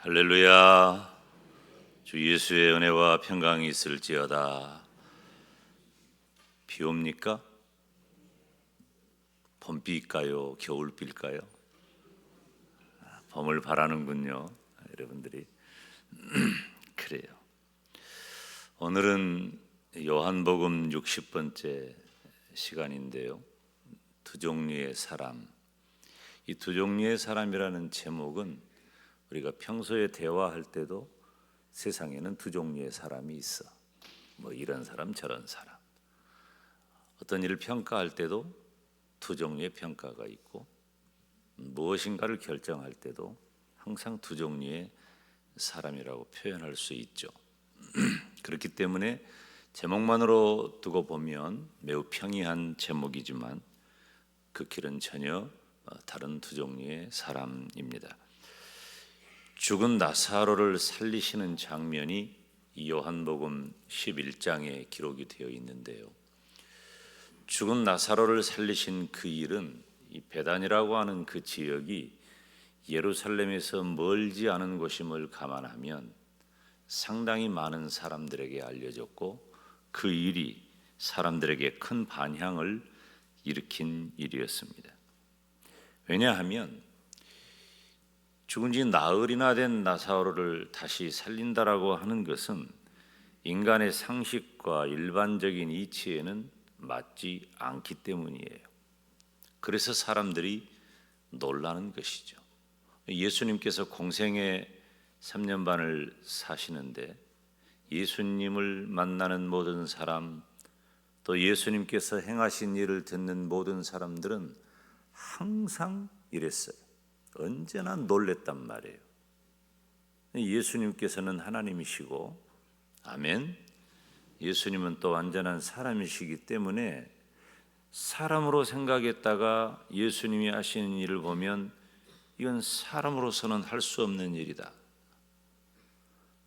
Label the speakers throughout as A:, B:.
A: 할렐루야. 주 예수의 은혜와 평강이 있을지어다. 비 옵니까? 봄비일까요? 겨울비일까요? 봄을 바라는군요, 여러분들이. 그래요. 오늘은 요한복음 60번째 시간인데요. 두 종류의 사람. 이 두 종류의 사람이라는 제목은 우리가 평소에 대화할 때도 세상에는 두 종류의 사람이 있어. 뭐 이런 사람 저런 사람. 어떤 일을 평가할 때도 두 종류의 평가가 있고, 무엇인가를 결정할 때도 항상 두 종류의 사람이라고 표현할 수 있죠. 그렇기 때문에 제목만으로 두고 보면 매우 평이한 제목이지만 그 길은 전혀 다른 두 종류의 사람입니다. 죽은 나사로를 살리시는 장면이 이 요한복음 11장에 기록이 되어 있는데요. 죽은 나사로를 살리신 그 일은 이 베단이라고 하는 그 지역이 예루살렘에서 멀지 않은 곳임을 감안하면 상당히 많은 사람들에게 알려졌고, 그 일이 사람들에게 큰 반향을 일으킨 일이었습니다. 왜냐하면 죽은 지 나흘이나 된 나사로를 다시 살린다라고 하는 것은 인간의 상식과 일반적인 이치에는 맞지 않기 때문이에요. 그래서 사람들이 놀라는 것이죠. 예수님께서 공생애 3년 반을 사시는데 예수님을 만나는 모든 사람, 또 예수님께서 행하신 일을 듣는 모든 사람들은 항상 이랬어요. 언제나 놀랬단 말이에요. 예수님께서는 하나님이시고, 아멘, 예수님은 또 완전한 사람이시기 때문에 사람으로 생각했다가 예수님이 하시는 일을 보면 이건 사람으로서는 할 수 없는 일이다.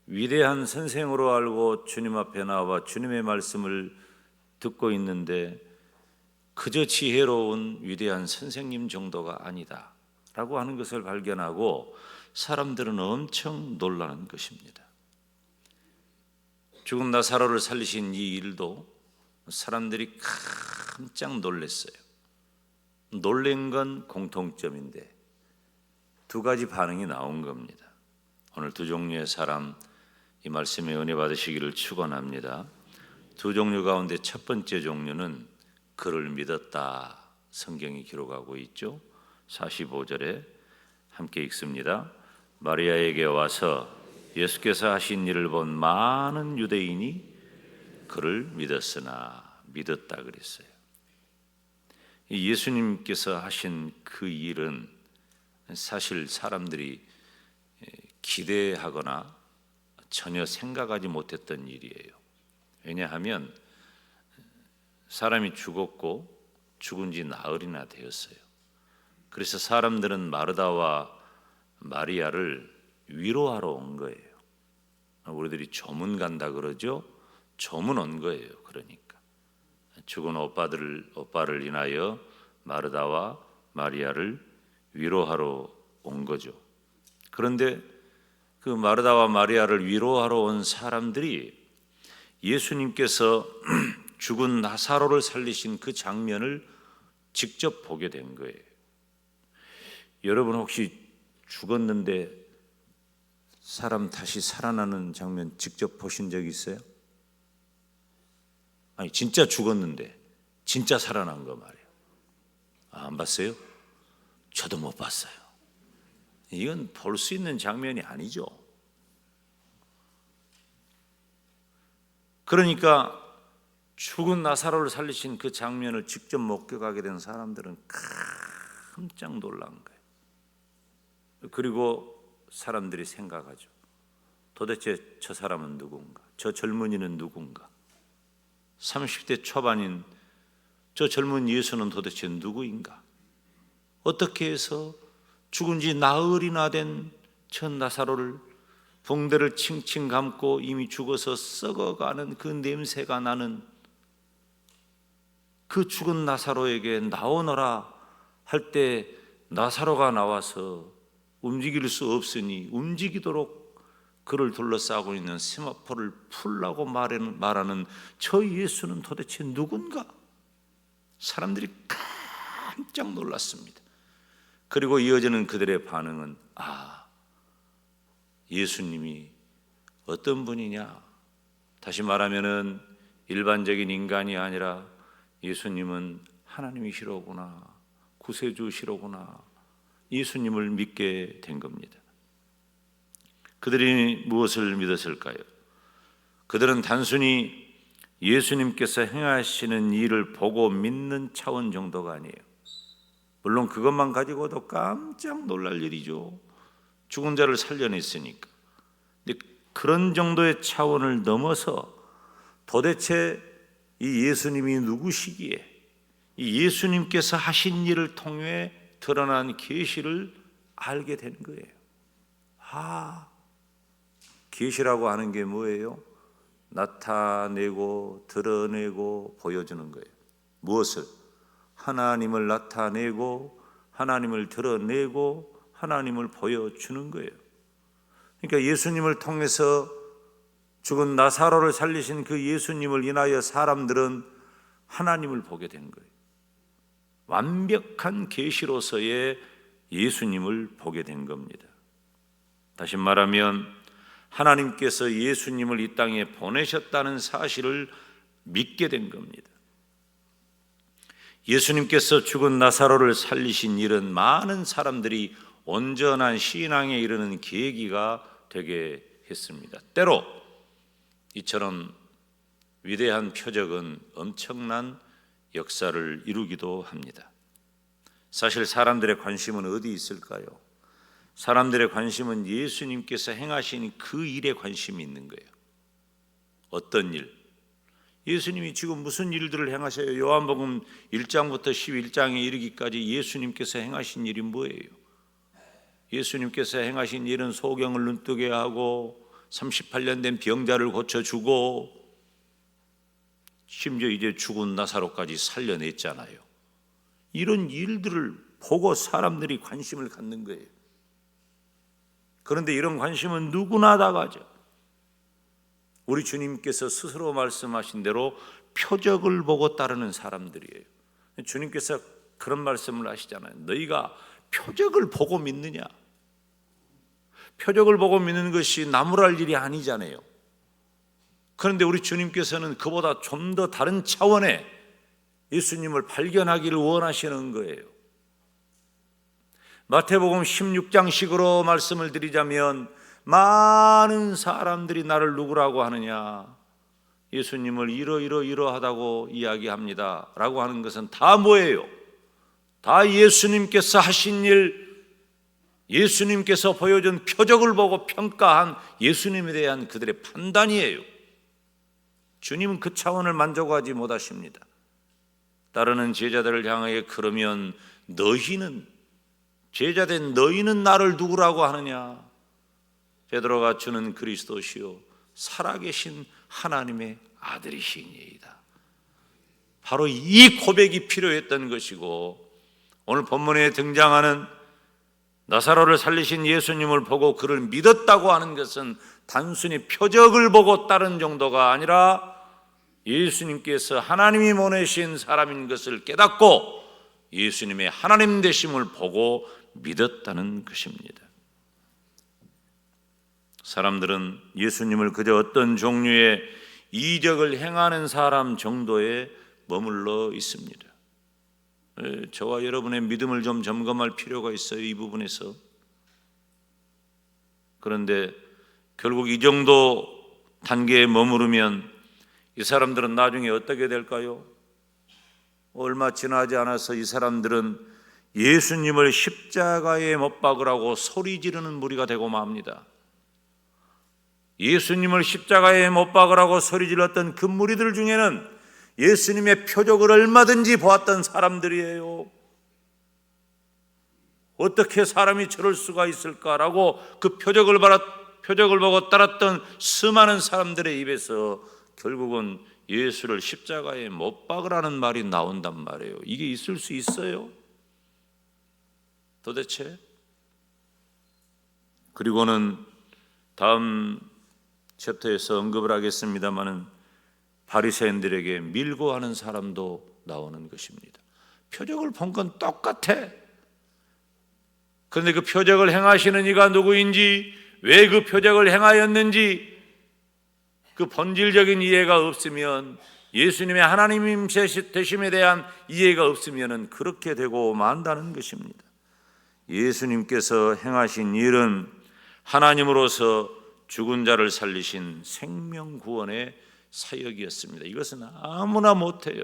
A: 위대한 선생으로 알고 주님 앞에 나와 주님의 말씀을 듣고 있는데 그저 지혜로운 위대한 선생님 정도가 아니다 라고 하는 것을 발견하고 사람들은 엄청 놀라는 것입니다. 죽은 나사로를 살리신 이 일도 사람들이 깜짝 놀랐어요. 놀란 건 공통점인데 두 가지 반응이 나온 겁니다. 오늘 두 종류의 사람, 이 말씀에 은혜 받으시기를 축원합니다. 두 종류 가운데 첫 번째 종류는 그를 믿었다, 성경이 기록하고 있죠. 45절에 함께 읽습니다. 마리아에게 와서 예수께서 하신 일을 본 많은 유대인이 그를 믿었다 그랬어요. 예수님께서 하신 그 일은 사실 사람들이 기대하거나 전혀 생각하지 못했던 일이에요. 왜냐하면 사람이 죽었고 죽은 지 나흘이나 되었어요. 그래서 사람들은 마르다와 마리아를 위로하러 온 거예요. 우리들이 조문 간다 그러죠. 조문 온 거예요. 그러니까 죽은 오빠를 인하여 마르다와 마리아를 위로하러 온 거죠. 그런데 그 마르다와 마리아를 위로하러 온 사람들이 예수님께서 죽은 나사로를 살리신 그 장면을 직접 보게 된 거예요. 여러분 혹시 죽었는데 사람 다시 살아나는 장면 직접 보신 적 있어요? 아니, 진짜 죽었는데 진짜 살아난 거 말이에요. 안 봤어요? 저도 못 봤어요. 이건 볼 수 있는 장면이 아니죠. 그러니까 죽은 나사로를 살리신 그 장면을 직접 목격하게 된 사람들은 깜짝 놀란 거예요. 그리고 사람들이 생각하죠. 도대체 저 사람은 누군가? 저 젊은이는 누군가? 30대 초반인 저 젊은 예수는 도대체 누구인가? 어떻게 해서 죽은 지 나흘이나 된 저 나사로를 붕대를 칭칭 감고 이미 죽어서 썩어가는 그 냄새가 나는 그 죽은 나사로에게 나오너라 할 때 나사로가 나와서 움직일 수 없으니 움직이도록 그를 둘러싸고 있는 세마포를 풀라고 말하는 저 예수는 도대체 누군가? 사람들이 깜짝 놀랐습니다. 그리고 이어지는 그들의 반응은 예수님이 어떤 분이냐? 다시 말하면은 일반적인 인간이 아니라 예수님은 하나님이시로구나, 구세주시로구나, 예수님을 믿게 된 겁니다. 그들이 무엇을 믿었을까요? 그들은 단순히 예수님께서 행하시는 일을 보고 믿는 차원 정도가 아니에요. 물론 그것만 가지고도 깜짝 놀랄 일이죠. 죽은 자를 살려냈으니까. 근데 그런 정도의 차원을 넘어서 도대체 이 예수님이 누구시기에 이 예수님께서 하신 일을 통해 드러난 계시를 알게 된 거예요. 계시라고 하는 게 뭐예요? 나타내고 드러내고 보여주는 거예요. 무엇을? 하나님을 나타내고 하나님을 드러내고 하나님을 보여주는 거예요. 그러니까 예수님을 통해서 죽은 나사로를 살리신 그 예수님을 인하여 사람들은 하나님을 보게 된 거예요. 완벽한 계시로서의 예수님을 보게 된 겁니다. 다시 말하면 하나님께서 예수님을 이 땅에 보내셨다는 사실을 믿게 된 겁니다. 예수님께서 죽은 나사로를 살리신 일은 많은 사람들이 온전한 신앙에 이르는 계기가 되게 했습니다. 때로 이처럼 위대한 표적은 엄청난 역사를 이루기도 합니다. 사실 사람들의 관심은 어디 있을까요? 사람들의 관심은 예수님께서 행하신 그 일에 관심이 있는 거예요. 어떤 일? 예수님이 지금 무슨 일들을 행하셔요? 요한복음 1장부터 11장에 이르기까지 예수님께서 행하신 일이 뭐예요? 예수님께서 행하신 일은 소경을 눈뜨게 하고 38년 된 병자를 고쳐주고 심지어 이제 죽은 나사로까지 살려냈잖아요. 이런 일들을 보고 사람들이 관심을 갖는 거예요. 그런데 이런 관심은 누구나 다 가져. 우리 주님께서 스스로 말씀하신 대로 표적을 보고 따르는 사람들이에요. 주님께서 그런 말씀을 하시잖아요. 너희가 표적을 보고 믿느냐? 표적을 보고 믿는 것이 나무랄 일이 아니잖아요. 그런데 우리 주님께서는 그보다 좀 더 다른 차원의 예수님을 발견하기를 원하시는 거예요. 마태복음 16장식으로 말씀을 드리자면 많은 사람들이 나를 누구라고 하느냐? 예수님을 이러하다고 이야기합니다 라고 하는 것은 다 뭐예요? 다 예수님께서 하신 일, 예수님께서 보여준 표적을 보고 평가한 예수님에 대한 그들의 판단이에요. 주님은 그 차원을 만족하지 못하십니다. 따르는 제자들을 향하여 그러면 너희는, 제자된 너희는 나를 누구라고 하느냐? 베드로가 주는 그리스도시요 살아계신 하나님의 아들이시니이다. 바로 이 고백이 필요했던 것이고, 오늘 본문에 등장하는 나사로를 살리신 예수님을 보고 그를 믿었다고 하는 것은 단순히 표적을 보고 따른 정도가 아니라 예수님께서 하나님이 보내신 사람인 것을 깨닫고 예수님의 하나님 되심을 보고 믿었다는 것입니다. 사람들은 예수님을 그저 어떤 종류의 이적을 행하는 사람 정도에 머물러 있습니다. 저와 여러분의 믿음을 좀 점검할 필요가 있어요, 이 부분에서. 그런데 결국 이 정도 단계에 머무르면 이 사람들은 나중에 어떻게 될까요? 얼마 지나지 않아서 이 사람들은 예수님을 십자가에 못 박으라고 소리 지르는 무리가 되고 맙니다. 예수님을 십자가에 못 박으라고 소리 질렀던 그 무리들 중에는 예수님의 표적을 얼마든지 보았던 사람들이에요. 어떻게 사람이 저럴 수가 있을까라고 그 표적을 보고 따랐던 수많은 사람들의 입에서 결국은 예수를 십자가에 못 박으라는 말이 나온단 말이에요. 이게 있을 수 있어요? 도대체? 그리고는 다음 챕터에서 언급을 하겠습니다마는 바리새인들에게 밀고 하는 사람도 나오는 것입니다. 표적을 본 건 똑같아. 그런데 그 표적을 행하시는 이가 누구인지, 왜 그 표적을 행하였는지 그 본질적인 이해가 없으면, 예수님의 하나님 되심에 대한 이해가 없으면 그렇게 되고 만다는 것입니다. 예수님께서 행하신 일은 하나님으로서 죽은 자를 살리신 생명구원의 사역이었습니다. 이것은 아무나 못해요.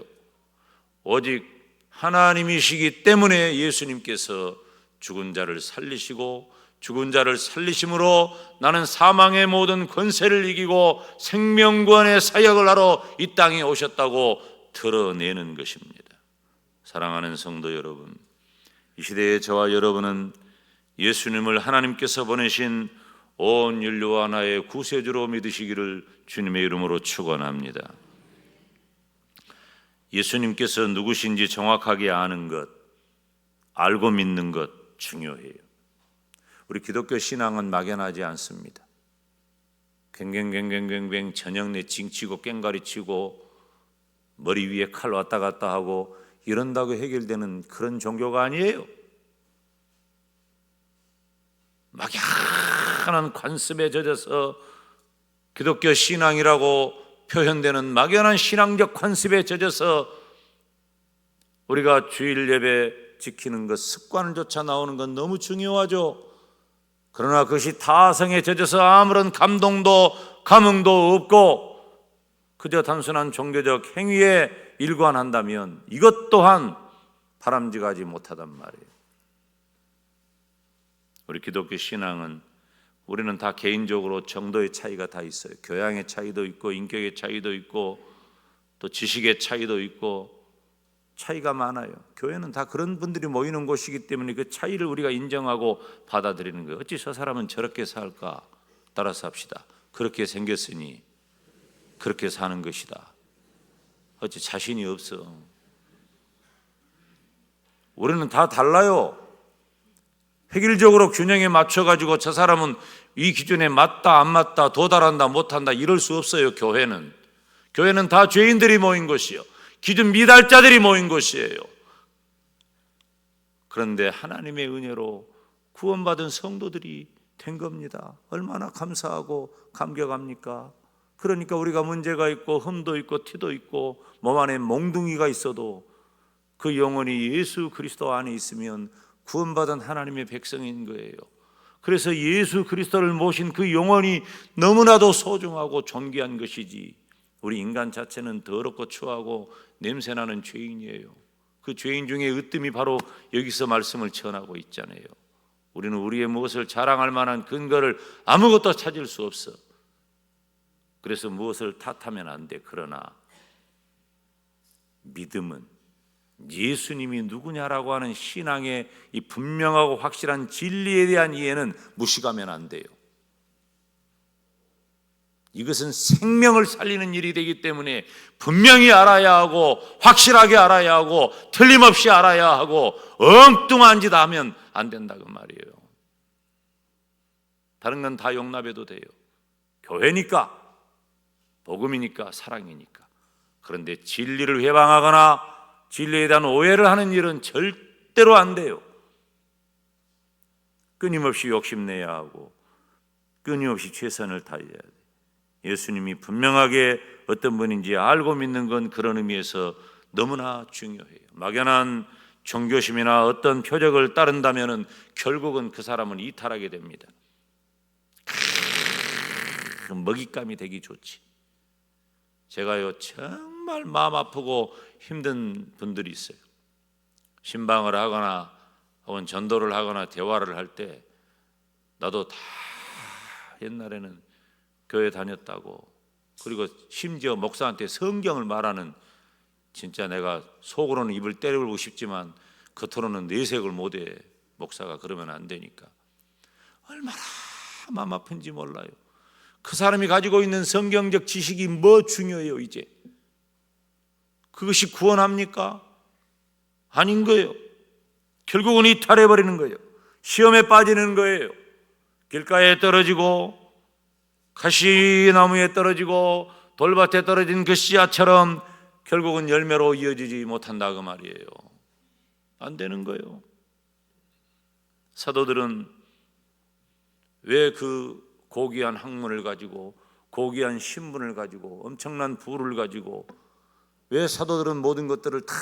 A: 오직 하나님이시기 때문에 예수님께서 죽은 자를 살리시고, 죽은 자를 살리심으로 나는 사망의 모든 권세를 이기고 생명구원의 사역을 하러 이 땅에 오셨다고 드러내는 것입니다. 사랑하는 성도 여러분, 이 시대에 저와 여러분은 예수님을 하나님께서 보내신 온 인류 하나의 구세주로 믿으시기를 주님의 이름으로 축원합니다. 예수님께서 누구신지 정확하게 아는 것, 알고 믿는 것 중요해요. 우리 기독교 신앙은 막연하지 않습니다. 괭괭괭괭괭 저녁내 징치고 꽹가리 치고 머리 위에 칼 왔다 갔다 하고 이런다고 해결되는 그런 종교가 아니에요. 막연한 관습에 젖어서 기독교 신앙이라고 표현되는 막연한 신앙적 관습에 젖어서 우리가 주일 예배 지키는 것, 습관조차 나오는 건 너무 중요하죠. 그러나 그것이 타성에 젖어서 아무런 감동도 감흥도 없고 그저 단순한 종교적 행위에 일관한다면 이것 또한 바람직하지 못하단 말이에요. 우리 기독교 신앙은 우리는 다 개인적으로 정도의 차이가 다 있어요. 교양의 차이도 있고 인격의 차이도 있고 또 지식의 차이도 있고 차이가 많아요. 교회는 다 그런 분들이 모이는 곳이기 때문에 그 차이를 우리가 인정하고 받아들이는 거예요. 어찌 저 사람은 저렇게 살까? 따라서 합시다. 그렇게 생겼으니 그렇게 사는 것이다. 어찌 자신이 없어. 우리는 다 달라요. 획일적으로 균형에 맞춰가지고 저 사람은 이 기준에 맞다 안 맞다 도달한다 못한다 이럴 수 없어요. 교회는 다 죄인들이 모인 곳이요, 기준 미달자들이 모인 곳이에요. 그런데 하나님의 은혜로 구원받은 성도들이 된 겁니다. 얼마나 감사하고 감격합니까? 그러니까 우리가 문제가 있고 흠도 있고 티도 있고 몸 안에 몽둥이가 있어도 그 영혼이 예수 그리스도 안에 있으면 구원받은 하나님의 백성인 거예요. 그래서 예수 그리스도를 모신 그 영혼이 너무나도 소중하고 존귀한 것이지, 우리 인간 자체는 더럽고 추하고 냄새나는 죄인이에요. 그 죄인 중에 으뜸이 바로 여기서 말씀을 전하고 있잖아요. 우리는 우리의 무엇을 자랑할 만한 근거를 아무것도 찾을 수 없어. 그래서 무엇을 탓하면 안 돼. 그러나 믿음은 예수님이 누구냐라고 하는 신앙의 이 분명하고 확실한 진리에 대한 이해는 무시하면 안 돼요. 이것은 생명을 살리는 일이 되기 때문에 분명히 알아야 하고 확실하게 알아야 하고 틀림없이 알아야 하고 엉뚱한 짓 하면 안 된다고 말이에요. 다른 건 다 용납해도 돼요. 교회니까, 복음이니까, 사랑이니까. 그런데 진리를 회방하거나 진리에 대한 오해를 하는 일은 절대로 안 돼요. 끊임없이 욕심내야 하고 끊임없이 최선을 다해야 돼요. 예수님이 분명하게 어떤 분인지 알고 믿는 건 그런 의미에서 너무나 중요해요. 막연한 종교심이나 어떤 표적을 따른다면 결국은 그 사람은 이탈하게 됩니다. 먹잇감이 되기 좋지. 제가요 정말 마음 아프고 힘든 분들이 있어요. 신방을 하거나 혹은 전도를 하거나 대화를 할 때 나도 다 옛날에는 교회 다녔다고, 그리고 심지어 목사한테 성경을 말하는, 진짜 내가 속으로는 입을 때리고 싶지만 겉으로는 내색을 못해. 목사가 그러면 안 되니까. 얼마나 마음 아픈지 몰라요. 그 사람이 가지고 있는 성경적 지식이 뭐 중요해요 이제? 그것이 구원합니까? 아닌 거예요. 결국은 이탈해버리는 거예요. 시험에 빠지는 거예요. 길가에 떨어지고 가시나무에 떨어지고 돌밭에 떨어진 그 씨앗처럼 결국은 열매로 이어지지 못한다 그 말이에요. 안 되는 거예요. 사도들은 왜 그 고귀한 학문을 가지고 고귀한 신분을 가지고 엄청난 부를 가지고 왜 사도들은 모든 것들을 다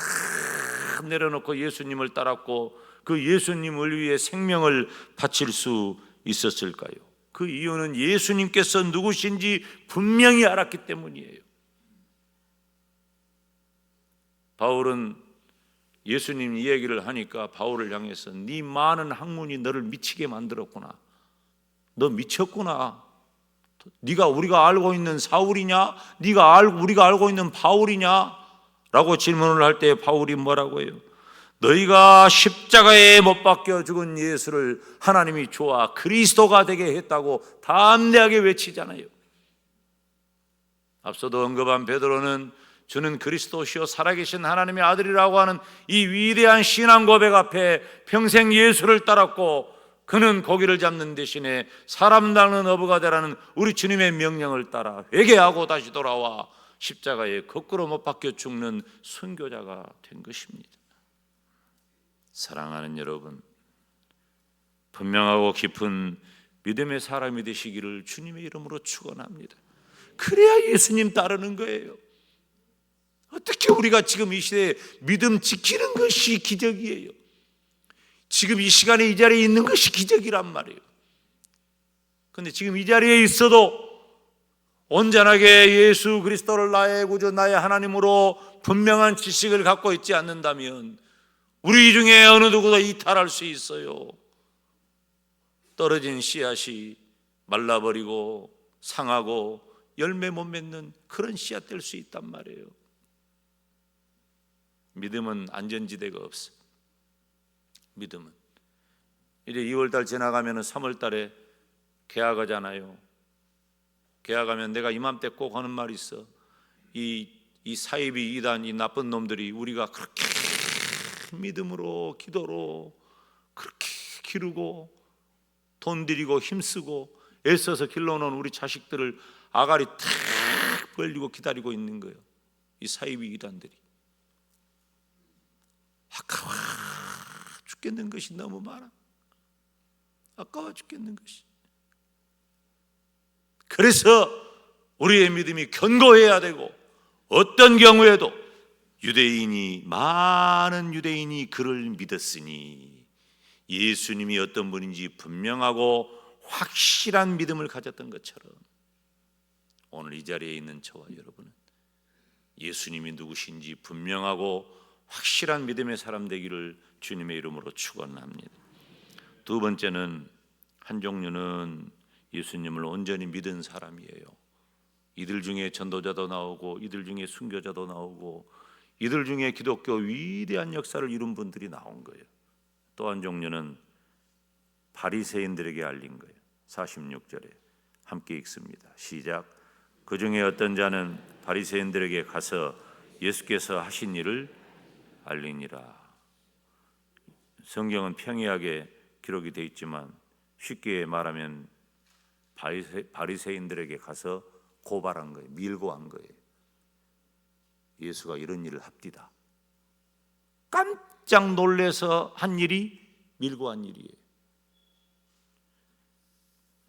A: 내려놓고 예수님을 따랐고 그 예수님을 위해 생명을 바칠 수 있었을까요? 그 이유는 예수님께서 누구신지 분명히 알았기 때문이에요. 바울은 예수님 이야기를 하니까 바울을 향해서 네 많은 학문이 너를 미치게 만들었구나. 너 미쳤구나. 네가 우리가 알고 있는 사울이냐? 우리가 알고 있는 바울이냐? 라고 질문을 할 때 바울이 뭐라고 해요? 너희가 십자가에 못 박혀 죽은 예수를 하나님이 주와 그리스도가 되게 했다고 담대하게 외치잖아요. 앞서도 언급한 베드로는 주는 그리스도시요 살아계신 하나님의 아들이라고 하는 이 위대한 신앙 고백 앞에 평생 예수를 따랐고 그는 고기를 잡는 대신에 사람 낚는 어부가 되라는 우리 주님의 명령을 따라 회개하고 다시 돌아와 십자가에 거꾸로 못 박혀 죽는 순교자가 된 것입니다. 사랑하는 여러분, 분명하고 깊은 믿음의 사람이 되시기를 주님의 이름으로 축원합니다. 그래야 예수님 따르는 거예요. 어떻게 우리가 지금 이 시대에 믿음 지키는 것이 기적이에요. 지금 이 시간에 이 자리에 있는 것이 기적이란 말이에요. 그런데 지금 이 자리에 있어도 온전하게 예수 그리스도를 나의 구주 나의 하나님으로 분명한 지식을 갖고 있지 않는다면 우리 중에 어느 누구도 이탈할 수 있어요. 떨어진 씨앗이 말라버리고 상하고 열매 못 맺는 그런 씨앗 될 수 있단 말이에요. 믿음은 안전지대가 없어. 믿음은 이제 2월달 지나가면 3월달에 개학하잖아요. 개학하면 내가 이맘때 꼭 하는 말이 있어. 이 사이비 이단 이 나쁜 놈들이 우리가 그렇게 믿음으로 기도로 그렇게 기르고 돈 들이고 힘쓰고 애써서 길러놓은 우리 자식들을 아가리 탁 벌리고 기다리고 있는 거예요. 이 사이비 이단들이. 아까워 죽겠는 것이 너무 많아. 아까워 죽겠는 것이. 그래서 우리의 믿음이 견고해야 되고 어떤 경우에도 많은 유대인이 그를 믿었으니 예수님이 어떤 분인지 분명하고 확실한 믿음을 가졌던 것처럼 오늘 이 자리에 있는 저와 여러분은 예수님이 누구신지 분명하고 확실한 믿음의 사람 되기를 주님의 이름으로 축원합니다. 두 번째는 한 종류는 예수님을 온전히 믿은 사람이에요. 이들 중에 전도자도 나오고 이들 중에 순교자도 나오고 이들 중에 기독교 위대한 역사를 이룬 분들이 나온 거예요. 또 한 종류는 바리새인들에게 알린 거예요. 46절에 함께 읽습니다. 시작. 그 중에 어떤 자는 바리새인들에게 가서 예수께서 하신 일을 알리니라. 성경은 평이하게 기록이 되어 있지만 쉽게 말하면 바리새인들에게 가서 고발한 거예요. 밀고한 거예요. 예수가 이런 일을 합디다. 깜짝 놀라서 한 일이 밀고한 일이에요.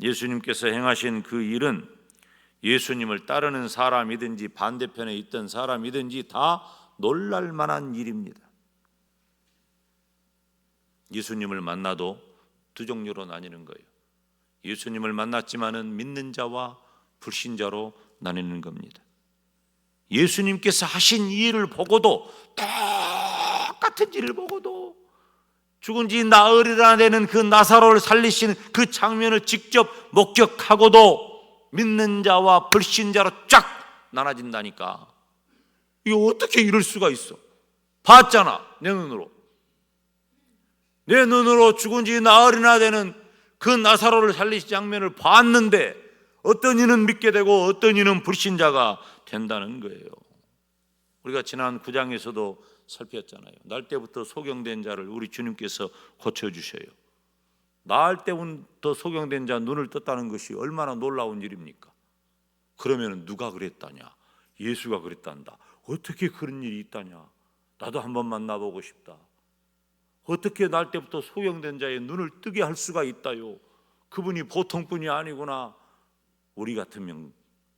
A: 예수님께서 행하신 그 일은 예수님을 따르는 사람이든지 반대편에 있던 사람이든지 다 놀랄 만한 일입니다. 예수님을 만나도 두 종류로 나뉘는 거예요. 예수님을 만났지만은 믿는 자와 불신자로 나뉘는 겁니다. 예수님께서 하신 이 일을 보고도 똑같은 일을 보고도 죽은 지 나흘이나 되는 그 나사로를 살리신 그 장면을 직접 목격하고도 믿는 자와 불신자로 쫙 나눠진다니까. 이거 어떻게 이럴 수가 있어? 봤잖아, 내 눈으로. 내 눈으로 죽은 지 나흘이나 되는 그 나사로를 살리신 장면을 봤는데 어떤 이는 믿게 되고 어떤 이는 불신자가 된다는 거예요. 우리가 지난 9장에서도 살폈잖아요. 날 때부터 소경된 자를 우리 주님께서 고쳐주셔요. 나을 때부터 소경된 자 눈을 떴다는 것이 얼마나 놀라운 일입니까? 그러면 누가 그랬다냐? 예수가 그랬단다. 어떻게 그런 일이 있다냐? 나도 한번 만나보고 싶다. 어떻게 날 때부터 소경된 자의 눈을 뜨게 할 수가 있다요? 그분이 보통 분이 아니구나. 우리 같으면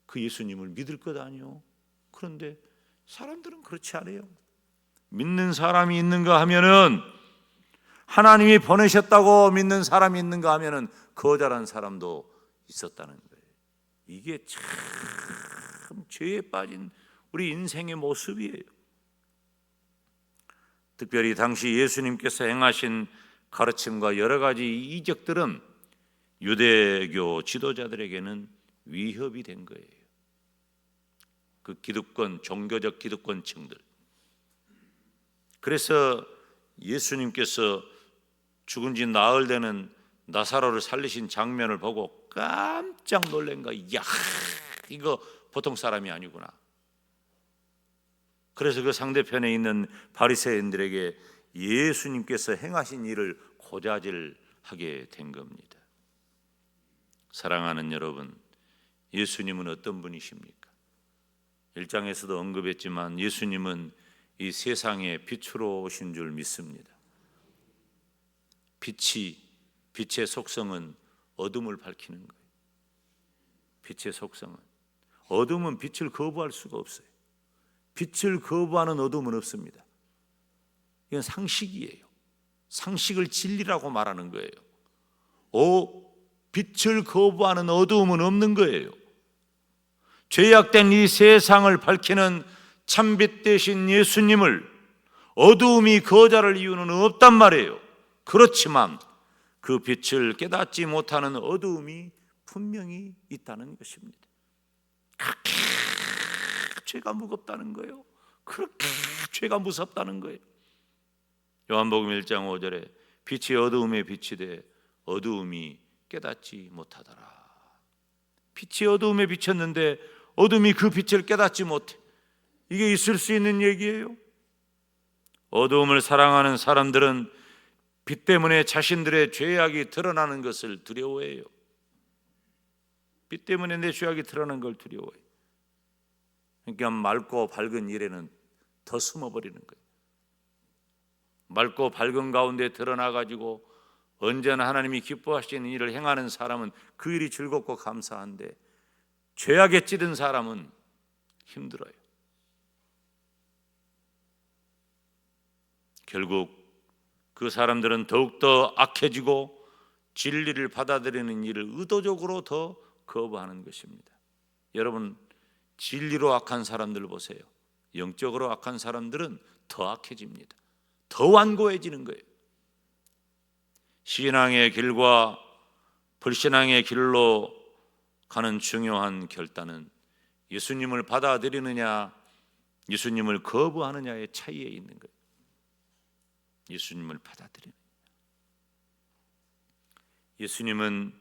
A: 그 예수님을 믿을 것 아니요? 그런데 사람들은 그렇지 않아요. 믿는 사람이 있는가 하면은, 하나님이 보내셨다고 믿는 사람이 있는가 하면은 거절한 사람도 있었다는 거예요. 이게 참 죄에 빠진 우리 인생의 모습이에요. 특별히 당시 예수님께서 행하신 가르침과 여러 가지 이적들은 유대교 지도자들에게는 위협이 된 거예요. 그 기득권, 종교적 기득권층들. 그래서 예수님께서 죽은 지 나흘 되는 나사로를 살리신 장면을 보고 깜짝 놀란 거야. 야, 이거 보통 사람이 아니구나. 그래서 그 상대편에 있는 바리새인들에게 예수님께서 행하신 일을 고자질하게 된 겁니다. 사랑하는 여러분, 예수님은 어떤 분이십니까? 1장에서도 언급했지만 예수님은 이 세상의 빛으로 오신 줄 믿습니다. 빛의 속성은 어둠을 밝히는 거예요. 빛의 속성은, 어둠은 빛을 거부할 수가 없어요. 빛을 거부하는 어둠은 없습니다. 이건 상식이에요. 상식을 진리라고 말하는 거예요. 빛을 거부하는 어두움은 없는 거예요. 죄악된 이 세상을 밝히는 참빛 되신 예수님을 어두움이 거절할 이유는 없단 말이에요. 그렇지만 그 빛을 깨닫지 못하는 어두움이 분명히 있다는 것입니다. 그렇게 죄가 무겁다는 거예요. 그렇게 죄가 무섭다는 거예요. 요한복음 1장 5절에 빛이 어두움에 빛이 돼 어두움이 깨닫지 못하더라. 빛이 어두움에 비쳤는데 어둠이 그 빛을 깨닫지 못해. 이게 있을 수 있는 얘기예요. 어두움을 사랑하는 사람들은 빛 때문에 자신들의 죄악이 드러나는 것을 두려워해요. 빛 때문에 내 죄악이 드러나는 걸 두려워해요. 그러니까 맑고 밝은 일에는 더 숨어버리는 거예요. 맑고 밝은 가운데 드러나가지고 언제나 하나님이 기뻐하시는 일을 행하는 사람은 그 일이 즐겁고 감사한데, 죄악에 찌든 사람은 힘들어요. 결국 그 사람들은 더욱더 악해지고 진리를 받아들이는 일을 의도적으로 더 거부하는 것입니다. 여러분, 진리로 악한 사람들 보세요. 영적으로 악한 사람들은 더 악해집니다. 더 완고해지는 거예요. 신앙의 길과 불신앙의 길로 가는 중요한 결단은 예수님을 받아들이느냐, 예수님을 거부하느냐의 차이에 있는 거예요. 예수님을 받아들이느냐. 예수님은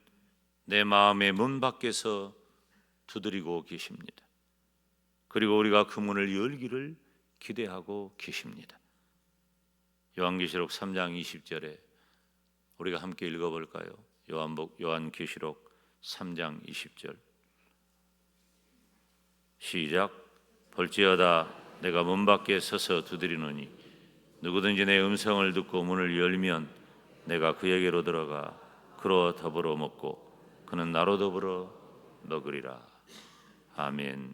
A: 내 마음의 문 밖에서 두드리고 계십니다. 그리고 우리가 그 문을 열기를 기대하고 계십니다. 요한계시록 3장 20절에 우리가 함께 읽어볼까요? 요한계시록 3장 20절 시작. 볼지어다 내가 문 밖에 서서 두드리노니 누구든지 내 음성을 듣고 문을 열면 내가 그에게로 들어가 그로 더불어 먹고 그는 나로 더불어 먹으리라. 아멘.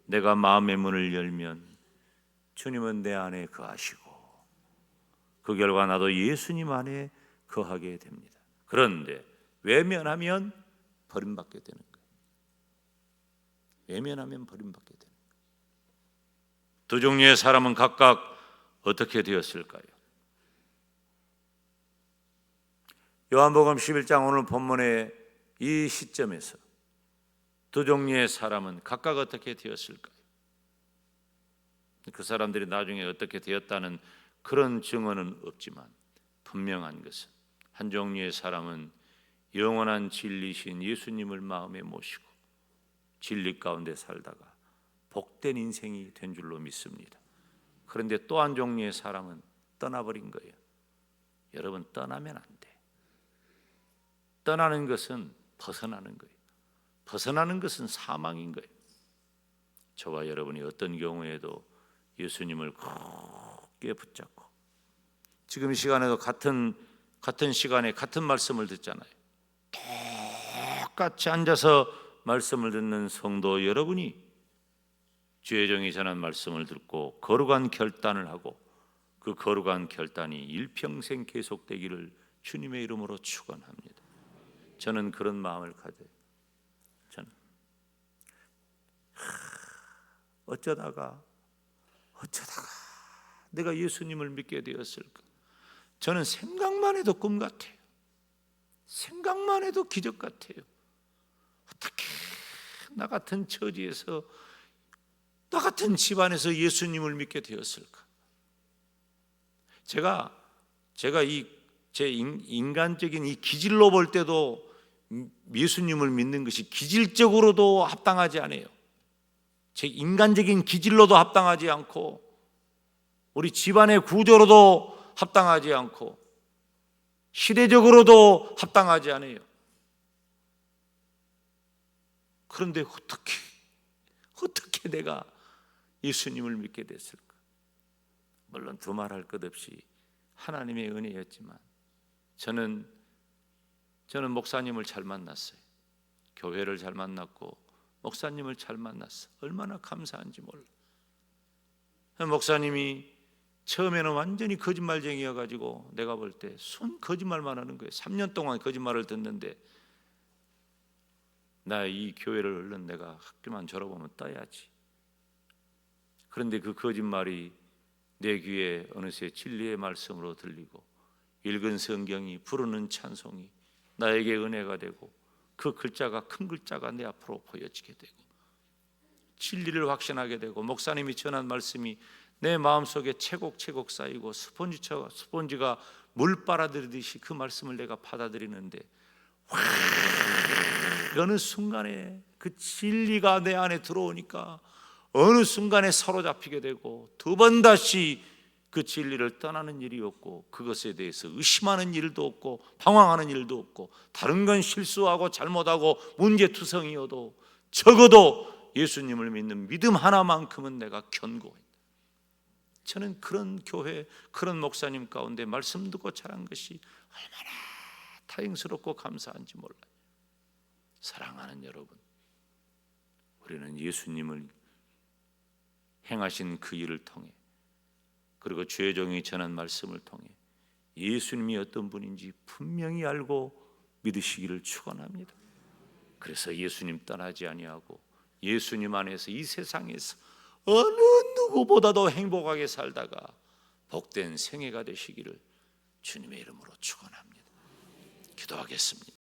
A: 내가 마음의 문을 열면 주님은 내 안에 거하시고 그 결과 나도 예수님 안에 거하게 됩니다. 그런데 외면하면 버림받게 되는 거예요. 외면하면 버림받게 되는 거예요. 두 종류의 사람은 각각 어떻게 되었을까요? 요한복음 11장 오늘 본문의 이 시점에서 두 종류의 사람은 각각 어떻게 되었을까요? 그 사람들이 나중에 어떻게 되었다는 그런 증언은 없지만 분명한 것은 한 종류의 사람은 영원한 진리신 예수님을 마음에 모시고 진리 가운데 살다가 복된 인생이 된 줄로 믿습니다. 그런데 또 한 종류의 사람은 떠나버린 거예요. 여러분, 떠나면 안 돼. 떠나는 것은 벗어나는 거예요. 벗어나는 것은 사망인 거예요. 저와 여러분이 어떤 경우에도 예수님을 굳게 붙잡고, 지금 이 시간에도 같은 시간에 같은 말씀을 듣잖아요. 똑같이 앉아서 말씀을 듣는 성도 여러분이 주의 종이 전한 말씀을 듣고 거룩한 결단을 하고, 그 거룩한 결단이 일평생 계속되기를 주님의 이름으로 축원합니다. 저는 그런 마음을 가져요. 저는 어쩌다가 내가 예수님을 믿게 되었을까? 저는 생각만 해도 꿈 같아요. 생각만 해도 기적 같아요. 어떻게 나 같은 처지에서, 나 같은 집안에서 예수님을 믿게 되었을까? 제가 제 인간적인 이 기질로 볼 때도 예수님을 믿는 것이 기질적으로도 합당하지 않아요. 제 인간적인 기질로도 합당하지 않고, 우리 집안의 구조로도 합당하지 않고, 시대적으로도 합당하지 않아요. 그런데 어떻게 내가 예수님을 믿게 됐을까? 물론 두말할 것 없이 하나님의 은혜였지만, 저는 목사님을 잘 만났어요. 교회를 잘 만났고 목사님을 잘 만났어. 얼마나 감사한지 몰라. 목사님이 처음에는 완전히 거짓말쟁이여가지고 내가 볼 때 순 거짓말만 하는 거예요. 3년 동안 거짓말을 듣는데, 나 이 교회를 얼른 내가 학교만 졸업하면 떠야지. 그런데 그 거짓말이 내 귀에 어느새 진리의 말씀으로 들리고, 읽은 성경이, 부르는 찬송이 나에게 은혜가 되고, 그 글자가, 큰 글자가 내 앞으로 보여지게 되고, 진리를 확신하게 되고, 목사님이 전한 말씀이 내 마음속에 채곡채곡 쌓이고, 스폰지가 물 빨아들이듯이 그 말씀을 내가 받아들이는데, 어느 순간에 그 진리가 내 안에 들어오니까 어느 순간에 사로잡히게 되고, 두 번 다시 그 진리를 떠나는 일이 없고, 그것에 대해서 의심하는 일도 없고 방황하는 일도 없고, 다른 건 실수하고 잘못하고 문제투성이어도 적어도 예수님을 믿는 믿음 하나만큼은 내가 견고해. 저는 그런 교회, 그런 목사님 가운데 말씀 듣고 자란 것이 얼마나 다행스럽고 감사한지 몰라요. 사랑하는 여러분, 우리는 예수님을 행하신 그 일을 통해, 그리고 주의 종이 전한 말씀을 통해 예수님이 어떤 분인지 분명히 알고 믿으시기를 축원합니다. 그래서 예수님 떠나지 아니하고 예수님 안에서 이 세상에서 어느 누구보다도 행복하게 살다가 복된 생애가 되시기를 주님의 이름으로 축원합니다. 기도하겠습니다.